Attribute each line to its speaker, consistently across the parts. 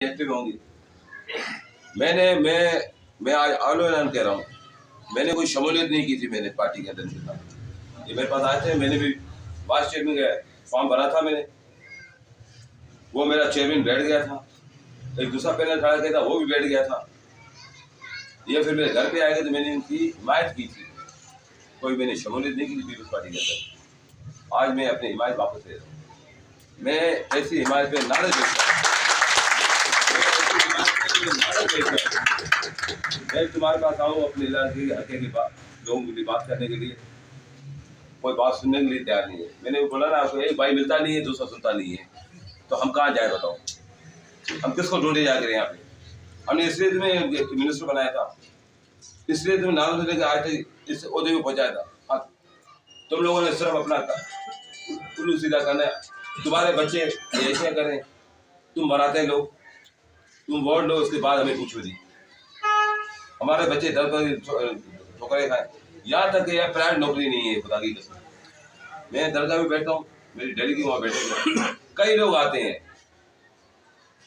Speaker 1: Active होंगी। मैं आज आलो ऐलान कह रहा हूँ, मैंने कोई शमूलियत नहीं की थी मैंने पार्टी के अंदर के साथ। ये मेरे पास आए थे, मैंने भी वाइस चेयरमैन का फॉर्म भरा था मैंने, वो मेरा चेयरमैन बैठ गया था, एक दूसरा पैनल खड़ा किया था वो भी बैठ गया था। ये फिर मेरे घर पे आए गए तो मैंने इनकी हिमायत की थी, कोई मैंने शमूलियत नहीं की थी पीपल्स पार्टी के अंदर। आज मैं अपनी हिमायत वापस ले रहा हूँ। मैं ऐसी हिमायत पे नारे देता हूँ, मैं तुम्हारे पास आऊँ अपने इलाके के हल्के के लोगों के लिए बात करने के लिए, कोई बात सुनने के लिए तैयार नहीं है। मैंने बोला ना आपको, एक भाई मिलता नहीं है दूसरा सुनता नहीं है, तो हम कहाँ जाए बताओ, हम किसको ढूंढे जाकर यहाँ पे। हमने इसलिए तुम्हें मिनिस्टर बनाया था, इसलिए तुम्हें नाम से लेकर आज तक इस ओहदे में पहुँचाया था। हाँ, तुम लोगों ने सिर्फ अपना उल्लू सीधा करना है, तुम्हारे बच्चे ऐसे करें, तुम बनाते लोग, तुम वोट लो उसके बाद हमें पूछो दी। हमारे बच्चे दर पर ठोकरें खाए, यहाँ तक कि यार प्राइवेट नौकरी नहीं है खुदा की कसम। मैं दरगाह में बैठता हूँ, मेरी डेली की वहाँ बैठे कई लोग आते हैं,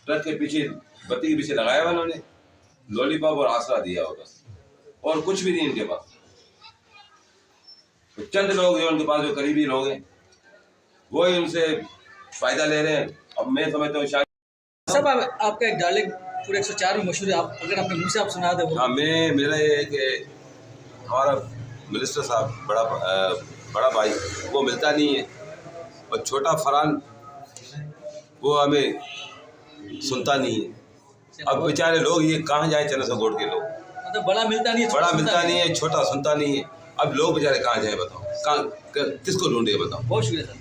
Speaker 1: ट्रक के पीछे बत्ती के पीछे लगाया हुआ उन्होंने, लॉलीपॉप और आसरा दिया होगा, और कुछ भी नहीं इनके पास। तो चंद लोग हैं उनके पास जो करीबी लोग हैं, वो ही उनसे फायदा ले रहे हैं। अब मैं समझता हूँ शायद
Speaker 2: सब आपका एक डायलॉग पूरे 104 में मशहूर है, आप अगर अपने मुंह से आप सुना दे।
Speaker 1: हाँ, मेरा ये है कि हमारा मिनिस्टर साहब बड़ा भाई वो मिलता नहीं है, और छोटा फरहान वो हमें सुनता नहीं है। अब बेचारे लोग ये कहाँ जाए, चनसगोड के लोग,
Speaker 2: मतलब बड़ा मिलता नहीं है,
Speaker 1: बड़ा मिलता नहीं है, छोटा सुनता नहीं है। अब लोग बेचारे कहाँ जाए बताओ, कहाँ किसको ढूंढे बताओ।
Speaker 2: बहुत शुक्रिया सर।